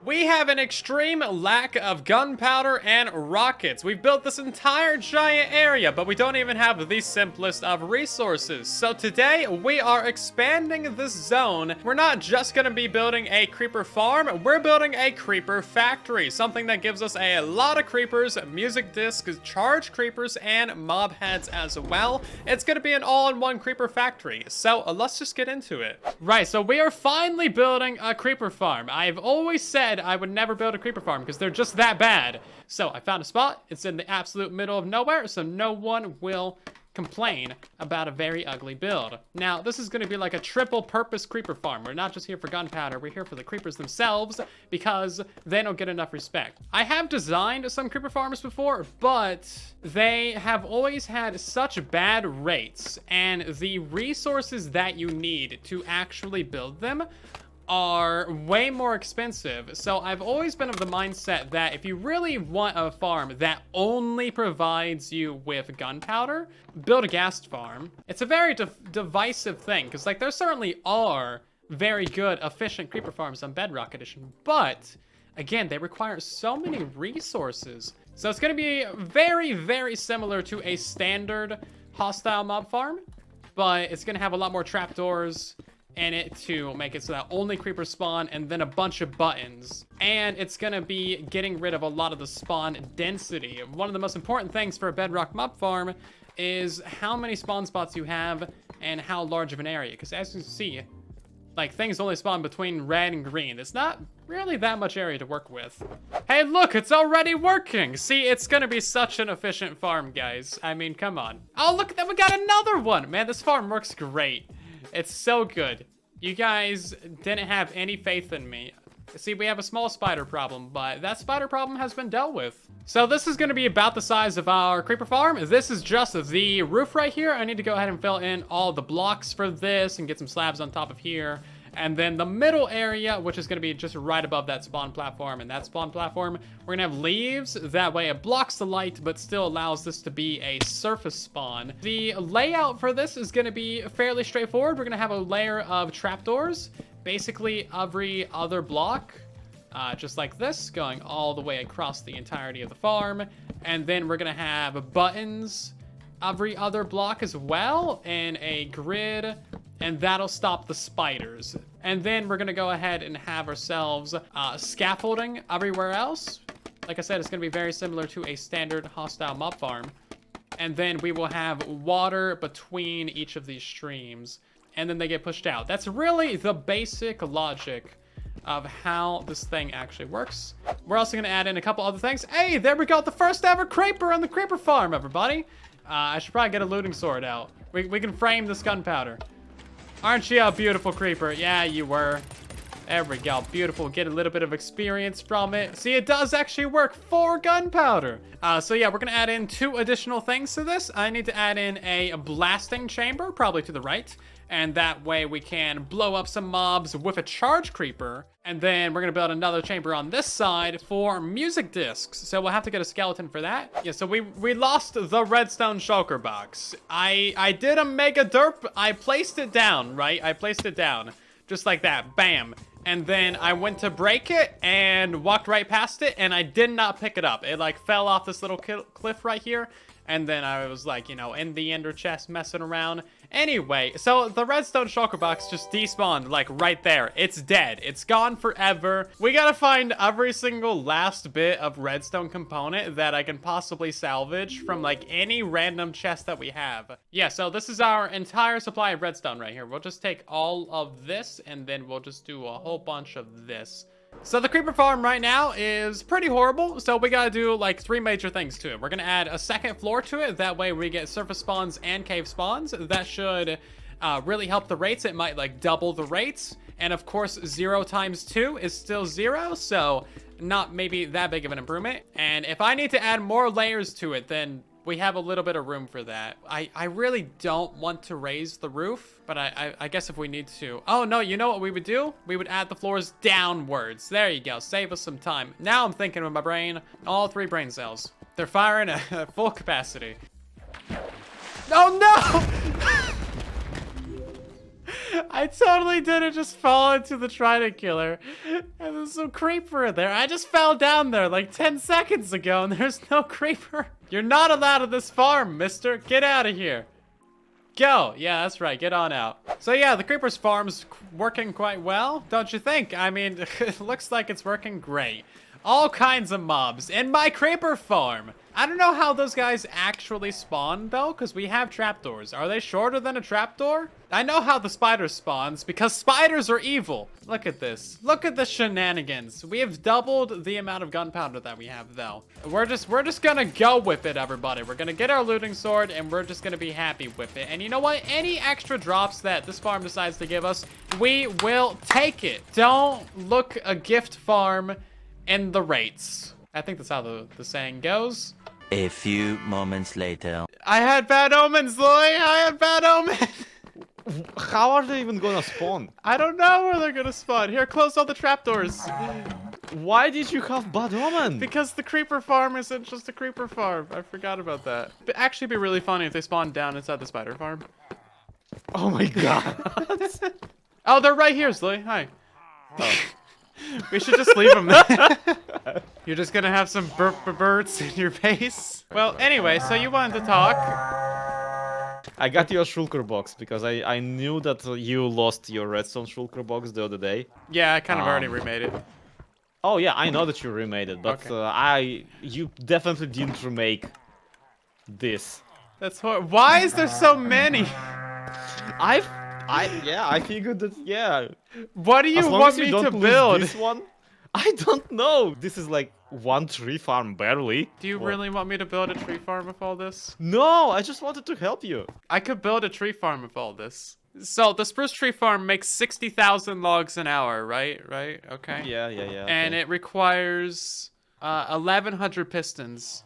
We have an extreme lack of gunpowder and rockets. We've built this entire giant area, but we don't even have the simplest of resources. So today, we are expanding this zone. We're not just gonna be building a creeper farm, we're building a creeper factory. Something that gives us a lot of creepers, music discs, charged creepers, and mob heads as well. It's gonna be an all-in-one creeper factory. So let's just get into it. Right, so we are finally building a creeper farm. I've always said I would never build a creeper farm because they're just that bad. So I found a spot. It's in the absolute middle of nowhere, so no one will complain about a very ugly build. Now, this is going to be like a triple purpose creeper farm. We're not just here for gunpowder, we're here for the creepers themselves because they don't get enough respect. I have designed some creeper farms before, but they have always had such bad rates, and the resources that you need to actually build them are way more expensive. So I've always been of the mindset that if you really want a farm that only provides you with gunpowder, build a ghast farm. It's a very divisive thing, because like there certainly are very good, efficient creeper farms on Bedrock Edition, but again, they require so many resources. So it's gonna be very, very similar to a standard hostile mob farm, but it's gonna have a lot more trapdoors in it to make it so that only creepers spawn, and then a bunch of buttons. And it's gonna be getting rid of a lot of the spawn density. One of the most important things for a Bedrock mob farm is how many spawn spots you have and how large of an area. Because as you can see, like things only spawn between red and green. It's not really that much area to work with. Hey, look, it's already working. See, it's gonna be such an efficient farm, guys. I mean, come on. Oh, look, then we got another one. Man, this farm works great. It's so good. You guys didn't have any faith in me. See, we have a small spider problem, but that spider problem has been dealt with. So this is going to be about the size of our creeper farm. This is just the roof right here. I need to go ahead and fill in all the blocks for this and get some slabs on top of here. And then the middle area, which is going to be just right above that spawn platform, and that spawn platform, we're going to have leaves. That way it blocks the light, but still allows this to be a surface spawn. The layout for this is going to be fairly straightforward. We're going to have a layer of trapdoors, basically every other block, just like this, going all the way across the entirety of the farm. And then we're going to have buttons every other block as well, in a grid, and that'll stop the spiders. And then we're gonna go ahead and have ourselves scaffolding everywhere else. Like I said, it's gonna be very similar to a standard hostile mob farm. And then we will have water between each of these streams, and then they get pushed out. That's really the basic logic of how this thing actually works. We're also gonna add in a couple other things. Hey, there we go, the first ever creeper on the creeper farm, everybody. I should probably get a looting sword out. We can frame this gunpowder. Aren't you a beautiful creeper? Yeah, you were. There we go, beautiful. Get a little bit of experience from it. See, it does actually work for gunpowder. So yeah, we're gonna add in 2 additional things to this. I need to add in a blasting chamber, probably to the right. And that way we can blow up some mobs with a charge creeper. And then we're gonna build another chamber on this side for music discs. So we'll have to get a skeleton for that. Yeah, so we lost the redstone shulker box. I did a mega derp. I placed it down, right? I placed it down just like that, bam. And then I went to break it and walked right past it, and I did not pick it up. It like fell off this little cliff right here. And then I was like, you know, in the ender chest messing around. Anyway, so the redstone shulker box just despawned like right there. It's dead. It's gone forever. We gotta find every single last bit of redstone component that I can possibly salvage from like any random chest that we have. Yeah, so this is our entire supply of redstone right here. We'll just take all of this and then we'll just do a whole bunch of this. So the creeper farm right now is pretty horrible, so we gotta do like 3 major things to it. We're gonna add a second floor to it. That way we get surface spawns and cave spawns. That should really help the rates. It might like double the rates. And of course, 0 times 2 is still 0, so not maybe that big of an improvement. And if I need to add more layers to it, then we have a little bit of room for that. I really don't want to raise the roof, but I guess if we need to. Oh no, you know what we would do? We would add the floors downwards. There you go, save us some time. Now I'm thinking with my brain, all 3 brain cells. They're firing at full capacity. Oh no! I totally didn't just fall into the trident killer. And there's some creeper in there. I just fell down there like 10 seconds ago and there's no creeper. You're not allowed at this farm, mister. Get out of here. Go. Yeah, that's right. Get on out. So yeah, the creeper's farm's working quite well, don't you think? I mean, it looks like it's working great. All kinds of mobs in my creeper farm. I don't know how those guys actually spawn though, because we have trapdoors. Are they shorter than a trapdoor? I know how the spider spawns because spiders are evil. Look at this. Look at the shenanigans. We have doubled the amount of gunpowder that we have though. We're just gonna go with it, everybody. We're gonna get our looting sword and we're just gonna be happy with it. And you know what? Any extra drops that this farm decides to give us, we will take it. Don't look a gift farm in the rates. I think that's how the saying goes. A few moments later. I had bad omens, Loy. I had bad omens. How are they even gonna spawn? I don't know where they're gonna spawn. Here, close all the trapdoors. Why did you have bad omen? Because the creeper farm isn't just a creeper farm. I forgot about that. It'd actually be really funny if they spawned down inside the spider farm. Oh my god. Oh, they're right here, Sloy. Hi. Oh. We should just leave them there. You're just gonna have some birds in your base. Well, anyway, so you wanted to talk. I got your shulker box because I knew that you lost your redstone shulker box the other day. Yeah, I kind of already remade it. Oh yeah, I know that you remade it, but okay. You definitely didn't remake this. That's horrible. Why is there so many? I figured that, yeah. What do you want me to build? This one? I don't know. This is like one tree farm, barely. Do you really want me to build a tree farm with all this? No, I just wanted to help you. I could build a tree farm with all this. So the spruce tree farm makes 60,000 logs an hour, right? Right? Okay. Yeah. And it requires 1,100 pistons.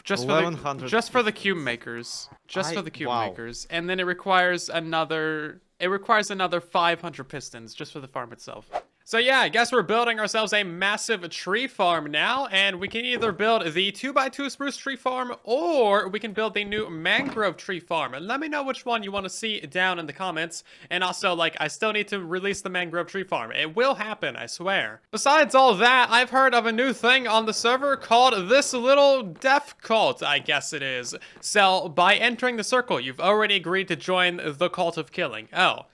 Just for the cube makers. For the cube makers. And then it requires another 500 pistons just for the farm itself. So yeah, I guess we're building ourselves a massive tree farm now, and we can either build the 2x2 spruce tree farm, or we can build the new mangrove tree farm. And let me know which one you want to see down in the comments. And also, like, I still need to release the mangrove tree farm. It will happen, I swear. Besides all that, I've heard of a new thing on the server called this little death cult, I guess it is. So by entering the circle, you've already agreed to join the cult of killing. Oh.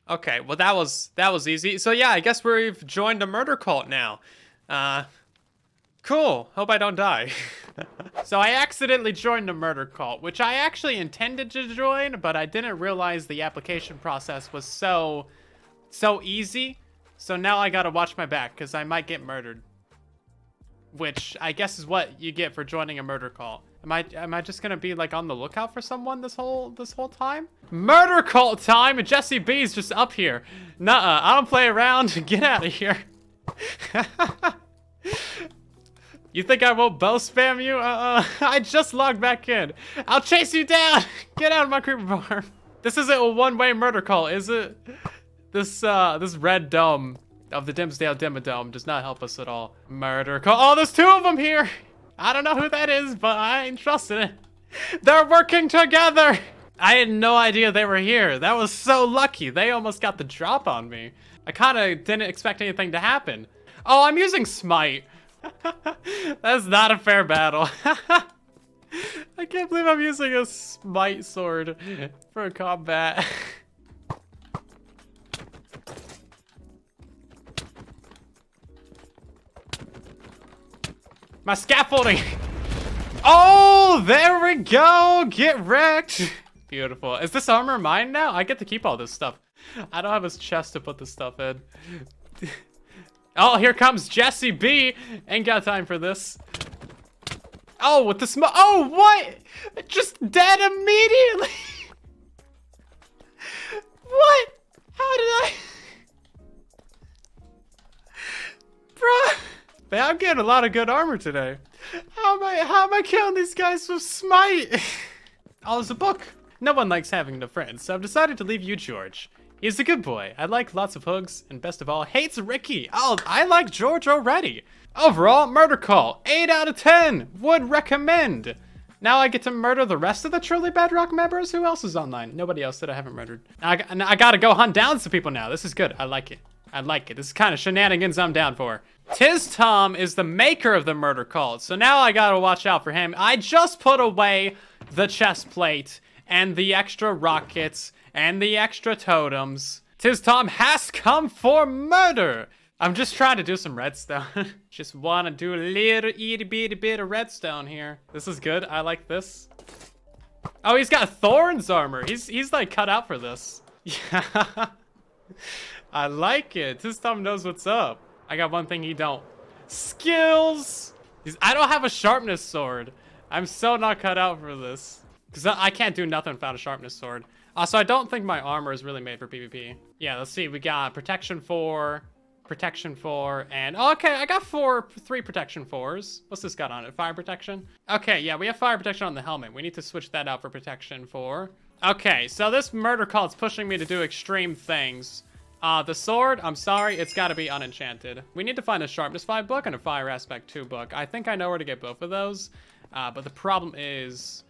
Okay, well that was easy. So yeah, I guess we've joined a murder cult now. Cool. Hope I don't die. So I accidentally joined a murder cult, which I actually intended to join, but I didn't realize the application process was so easy. So now I gotta watch my back, because I might get murdered. Which I guess is what you get for joining a murder cult. Am I just gonna be like on the lookout for someone this whole time? Murder cult time! Jesse B's just up here. Nuh-uh, I don't play around. Get out of here. You think I won't bow spam you? I just logged back in. I'll chase you down. Get out of my creeper farm. This isn't a one-way murder cult, is it? This red dome of the Dimsdale Dimmadome does not help us at all. Murder cult. Oh, there's two of them here. I don't know who that is, but I ain't trusting it. They're working together. I had no idea they were here. That was so lucky. They almost got the drop on me. I kind of didn't expect anything to happen. Oh, I'm using smite. That's not a fair battle. I can't believe I'm using a smite sword for combat. My scaffolding! Oh, there we go! Get wrecked! Beautiful. Is this armor mine now? I get to keep all this stuff. I don't have his chest to put this stuff in. Oh, here comes Jesse B! Ain't got time for this. Oh, with the smoke. Oh, what? Just dead immediately! What? How did I? Bruh! Man, I'm getting a lot of good armor today. How am I killing these guys with smite? Oh, there's a book. No one likes having no friends, so I've decided to leave you, George. He's a good boy. I like lots of hugs, and best of all, hates Ricky. Oh, I like George already. Overall, murder call, 8 out of 10. Would recommend. Now I get to murder the rest of the Truly Bedrock members? Who else is online? Nobody else that I haven't murdered. I gotta go hunt down some people now. This is good. I like it. I like it. This is kind of shenanigans I'm down for. PieIsTheBest is the maker of the murder cult, so now I gotta watch out for him. I just put away the chest plate and the extra rockets and the extra totems. PieIsTheBest has come for murder. I'm just trying to do some redstone. Just want to do a little itty bitty bit of redstone here. This is good. I like this. Oh, he's got Thorns armor. He's like cut out for this. Yeah. I like it. PieIsTheBest knows what's up. I got one thing he don't. Skills. I don't have a sharpness sword. I'm so not cut out for this. Because I can't do nothing without a sharpness sword. So I don't think my armor is really made for PvP. Yeah, let's see. We got protection 4. Protection 4, and okay, I got 3 protection 4s. What's this got on it? Fire protection? Okay, yeah, we have fire protection on the helmet. We need to switch that out for protection 4. Okay, so this murder cult's pushing me to do extreme things. The sword, I'm sorry, it's gotta be unenchanted. We need to find a sharpness 5 book and a fire aspect 2 book. I think I know where to get both of those, but the problem is,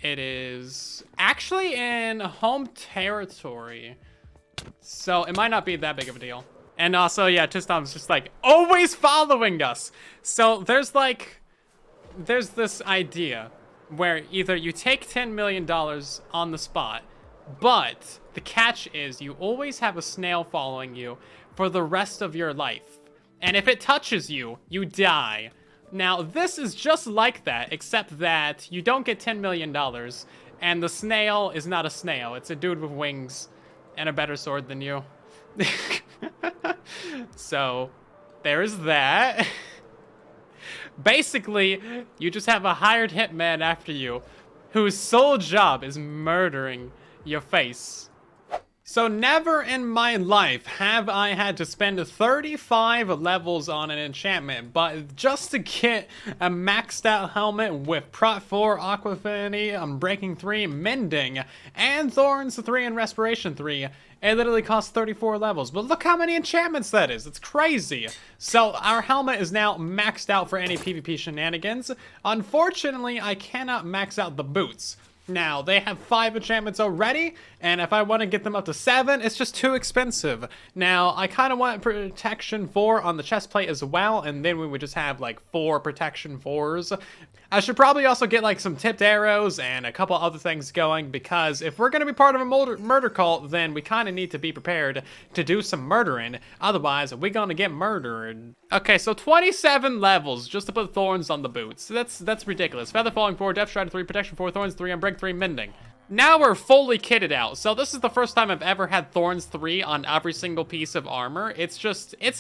it is actually in home territory. So it might not be that big of a deal. And also, yeah, PieIsTheBest's just like always following us. So there's this idea where either you take $10 million on the spot, but the catch is you always have a snail following you for the rest of your life. And if it touches you, you die. Now, this is just like that, except that you don't get $10 million, and the snail is not a snail. It's a dude with wings and a better sword than you. So, there's that. Basically, you just have a hired hitman after you, whose sole job is murdering your face. So never in my life have I had to spend 35 levels on an enchantment, but just to get a maxed out helmet with Prot 4, Aqua Affinity, Unbreaking 3, Mending, and Thorns 3 and Respiration 3, it literally costs 34 levels. But look how many enchantments that is. It's crazy. So our helmet is now maxed out for any PvP shenanigans. Unfortunately, I cannot max out the boots. Now, they have 5 enchantments already, and if I want to get them up to 7, it's just too expensive. Now, I kind of want protection 4 on the chest plate as well, and then we would just have like 4 protection 4s. I should probably also get like some tipped arrows and a couple other things going, because if we're going to be part of a murder cult, then we kind of need to be prepared to do some murdering. Otherwise, we're going to get murdered. Okay, so 27 levels just to put thorns on the boots. That's ridiculous. Feather Falling 4, Depth Strider 3, Protection 4, Thorns 3, Unbreak 3, Mending. Now we're fully kitted out. So this is the first time I've ever had Thorns 3 on every single piece of armor. It's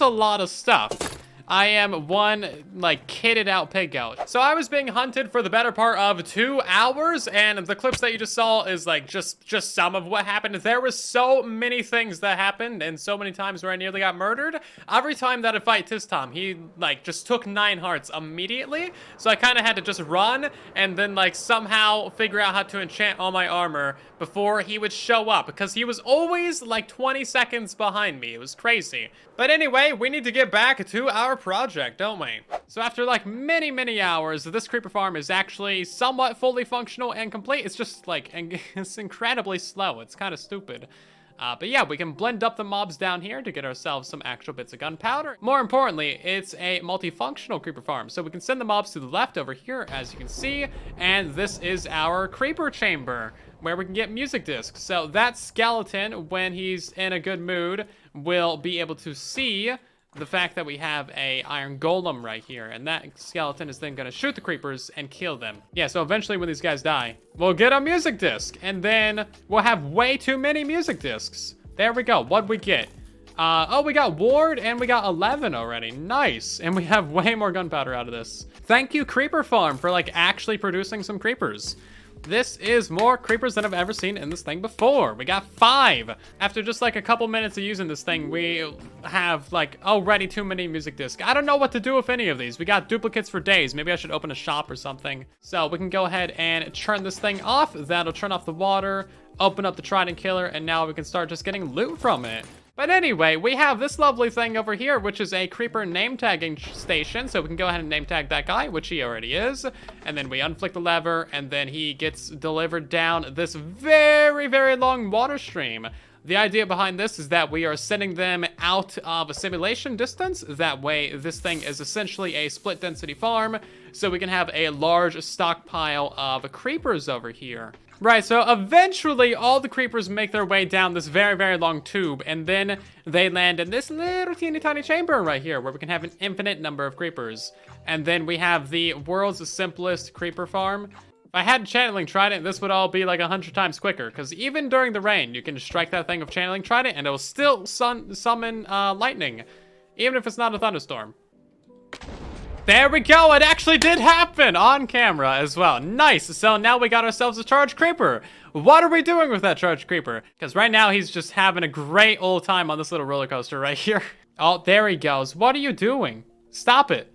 a lot of stuff. I am one, like, kitted out pig goat. So I was being hunted for the better part of 2 hours, and the clips that you just saw is, like, just some of what happened. There was so many things that happened, and so many times where I nearly got murdered. Every time that I fight PieIsTheBest, he, like, just took 9 hearts immediately, so I kind of had to just run, and then, like, somehow figure out how to enchant all my armor before he would show up, because he was always, like, 20 seconds behind me. It was crazy. But anyway, we need to get back to our project, don't we? So after like many hours, this creeper farm is actually somewhat fully functional and complete. It's just like, it's incredibly slow. It's kind of stupid. But yeah, we can blend up the mobs down here to get ourselves some actual bits of gunpowder. More importantly, it's a multifunctional creeper farm. So we can send the mobs to the left over here, as you can see. And this is our creeper chamber, where we can get music discs. So that skeleton, when he's in a good mood, will be able to see the fact that we have a iron golem right here, and that skeleton is then gonna shoot the creepers and kill them. Yeah, so eventually when these guys die, we'll get a music disc, and then we'll have way too many music discs. There we go. What'd we get? Oh, we got ward and we got 11 already. Nice. And we have way more gunpowder out of this. Thank you, Creeper Farm, for like actually producing some creepers. This is more creepers than I've ever seen in this thing before. We got 5. After just like a couple minutes of using this thing, we have like already too many music discs. I don't know what to do with any of these. We got duplicates for days. Maybe I should open a shop or something. So we can go ahead and turn this thing off. That'll turn off the water, open up the Trident Killer, and now we can start just getting loot from it. But anyway, we have this lovely thing over here, which is a creeper name tagging station. So we can go ahead and name tag that guy, which he already is. And then we unflick the lever, and then he gets delivered down this very, very long water stream. The idea behind this is that we are sending them out of a simulation distance. That way, this thing is essentially a split density farm, so we can have a large stockpile of creepers over here. Right, so eventually all the creepers make their way down this very, very long tube, and then they land in this little teeny tiny chamber right here where we can have an infinite number of creepers. And then we have the world's simplest creeper farm. If I had channeling trident, this would all be like 100 times quicker, because even during the rain, you can strike that thing with channeling trident and it will still summon lightning, even if it's not a thunderstorm. There we go, it actually did happen on camera as well. Nice, so now we got ourselves a charged creeper. What are we doing with that charged creeper? Because right now he's just having a great old time on this little roller coaster right here. Oh, there he goes. What are you doing? Stop it.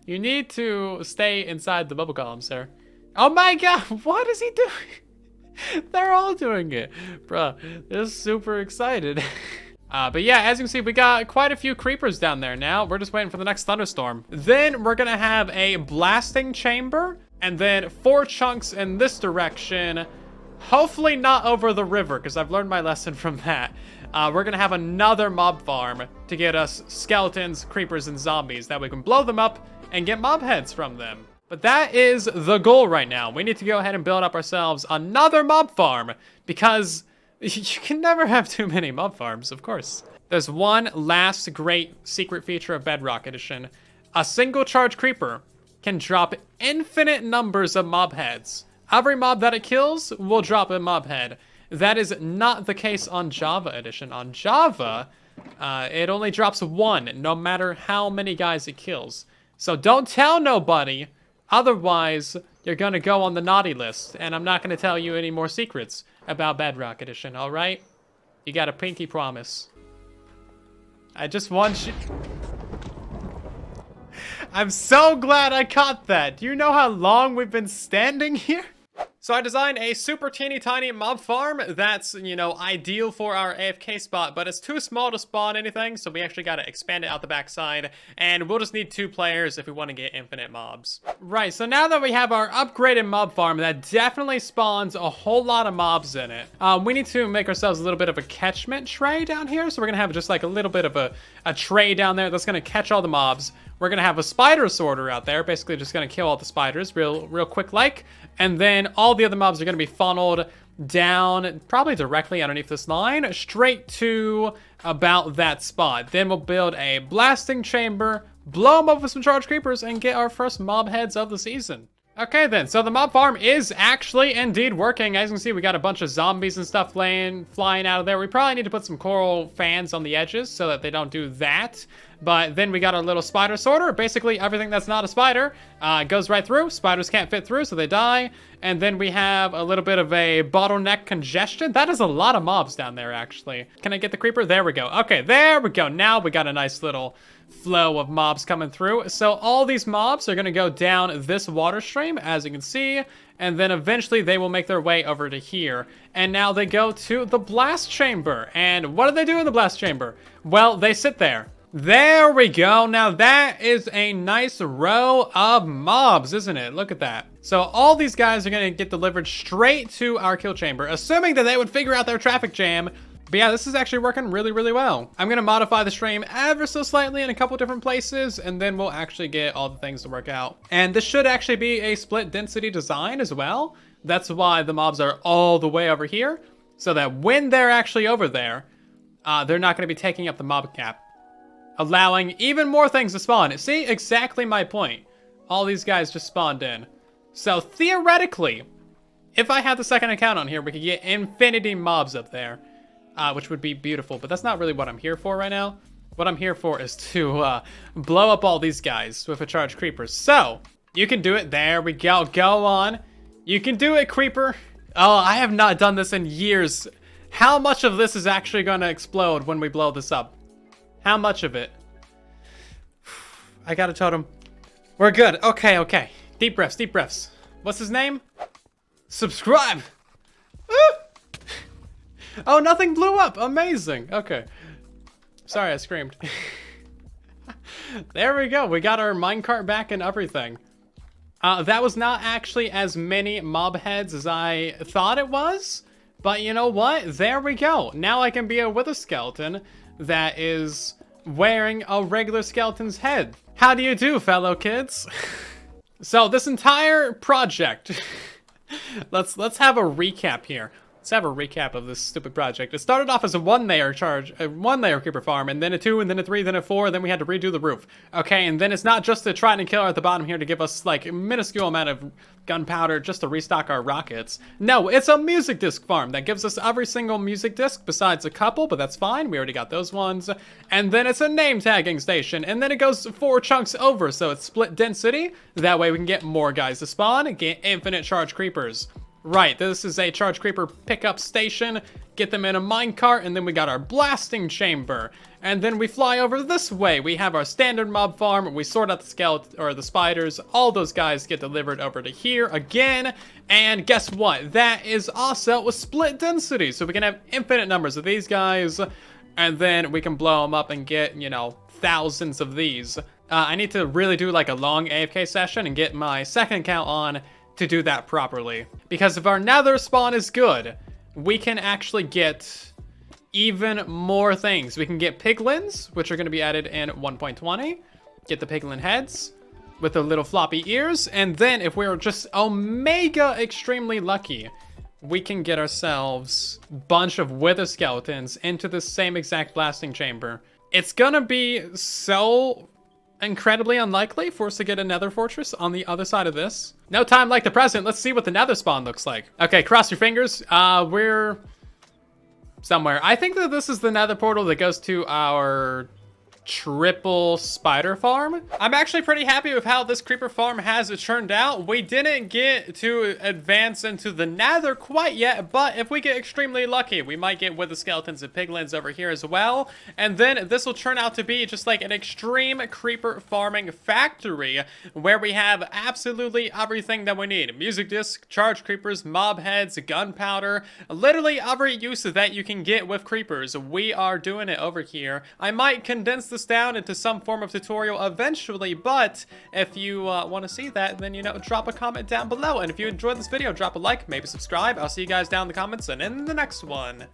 You need to stay inside the bubble column, sir. Oh my god, what is he doing? They're all doing it. Bruh, they're super excited. But yeah, as you can see, we got quite a few creepers down there now. We're just waiting for the next thunderstorm. Then we're gonna have a blasting chamber, and then 4 chunks in this direction. Hopefully not over the river, because I've learned my lesson from that. We're gonna have another mob farm to get us skeletons, creepers, and zombies. That we can blow them up and get mob heads from them. But that is the goal right now. We need to go ahead and build up ourselves another mob farm, because you can never have too many mob farms, of course. There's one last great secret feature of Bedrock Edition. A single charge creeper can drop infinite numbers of mob heads. Every mob that it kills will drop a mob head. That is not the case on Java Edition. On Java, it only drops 1, no matter how many guys it kills. So don't tell nobody, otherwise you're gonna go on the naughty list, and I'm not gonna tell you any more secrets about Bedrock Edition, alright? You got a pinky promise. I just want you... I'm so glad I caught that. Do you know how long we've been standing here? So I designed a super teeny tiny mob farm that's, you know, ideal for our AFK spot, but it's too small to spawn anything, so we actually gotta expand it out the backside, and we'll just need 2 players if we want to get infinite mobs. Right, so now that we have our upgraded mob farm, that definitely spawns a whole lot of mobs in it. We need to make ourselves a little bit of a catchment tray down here, so we're gonna have just like a little bit of a tray down there that's gonna catch all the mobs. We're gonna have a spider sorter out there, basically just gonna kill all the spiders real quick like, and then all the other mobs are gonna be funneled down, probably directly underneath this line, straight to about that spot. Then we'll build a blasting chamber, blow them up with some charged creepers, and get our first mob heads of the season. Okay then, so the mob farm is actually indeed working. As you can see, we got a bunch of zombies and stuff flying out of there. We probably need to put some coral fans on the edges so that they don't do that. But then we got our little spider sorter. Basically, everything that's not a spider goes right through. Spiders can't fit through, so they die. And then we have a little bit of a bottleneck congestion. That is a lot of mobs down there, actually. Can I get the creeper? There we go. Okay, there we go. Now we got a nice little flow of mobs coming through. So all these mobs are gonna go down this water stream, as you can see, and then eventually they will make their way over to here. And now they go to the blast chamber. And what do they do in the blast chamber? Well, they sit there. There we go. Now that is a nice row of mobs, isn't it? Look at that. So all these guys are gonna get delivered straight to our kill chamber, assuming that they would figure out their traffic jam. But yeah, this is actually working really, really well. I'm gonna modify the stream ever so slightly in a couple different places, and then we'll actually get all the things to work out. And this should actually be a split density design as well. That's why the mobs are all the way over here, so that when they're actually over there, they're not gonna be taking up the mob cap, allowing even more things to spawn. See, exactly my point. All these guys just spawned in. So theoretically, if I had the second account on here, we could get infinity mobs up there. Which would be beautiful, but that's not really what I'm here for right now. What I'm here for is to blow up all these guys with a charged creeper. So, you can do it. There we go. Go on. You can do it, creeper. Oh, I have not done this in years. How much of this is actually going to explode when we blow this up? How much of it? I got a totem. We're good. Okay, okay. Deep breaths, deep breaths. What's his name? Subscribe. Oh, nothing blew up. Amazing. Okay. Sorry, I screamed. There we go. We got our minecart back and everything. That was not actually as many mob heads as I thought it was. But you know what? There we go. Now I can be a wither skeleton that is wearing a regular skeleton's head. How do you do, fellow kids? So this entire project, let's have a recap here. Let's have a recap of this stupid project. It started off as a one layer creeper farm, and then a 2, and then a 3, then a 4, and then we had to redo the roof. Okay, and then it's not just the trident killer at the bottom here to give us like a minuscule amount of gunpowder just to restock our rockets. No, it's a music disc farm that gives us every single music disc besides a couple, but that's fine. We already got those ones. And then it's a name tagging station, and then it goes 4 chunks over, so it's split density. That way we can get more guys to spawn and get infinite charge creepers. Right, this is a charge creeper pickup station. Get them in a minecart, and then we got our blasting chamber. And then we fly over this way. We have our standard mob farm. We sort out the skeleton or the spiders. All those guys get delivered over to here again. And guess what? That is also a split density. So we can have infinite numbers of these guys. And then we can blow them up and get, you know, thousands of these. I need to really do like a long AFK session and get my second account on to do that properly. Because if our nether spawn is good, we can actually get even more things. We can get piglins, which are going to be added in 1.20. Get the piglin heads with the little floppy ears. And then if we're just omega extremely lucky, we can get ourselves a bunch of wither skeletons into the same exact blasting chamber. It's going to be so incredibly unlikely for us to get a nether fortress on the other side of this. No time like the present. Let's see what the nether spawn looks like. Okay, cross your fingers. We're somewhere. I think that this is the nether portal that goes to our triple spider farm. I'm actually pretty happy with how this creeper farm has turned out. We didn't get to advance into the nether quite yet, but if we get extremely lucky, we might get wither skeletons and piglins over here as well. And then this will turn out to be just like an extreme creeper farming factory where we have absolutely everything that we need. Music disc, charge creepers, mob heads, gunpowder, literally every use that you can get with creepers. We are doing it over here. I might condense this down into some form of tutorial eventually, but if you want to see that, then, you know, drop a comment down below. And if you enjoyed this video, drop a like, maybe subscribe. I'll see you guys down in the comments and in the next one.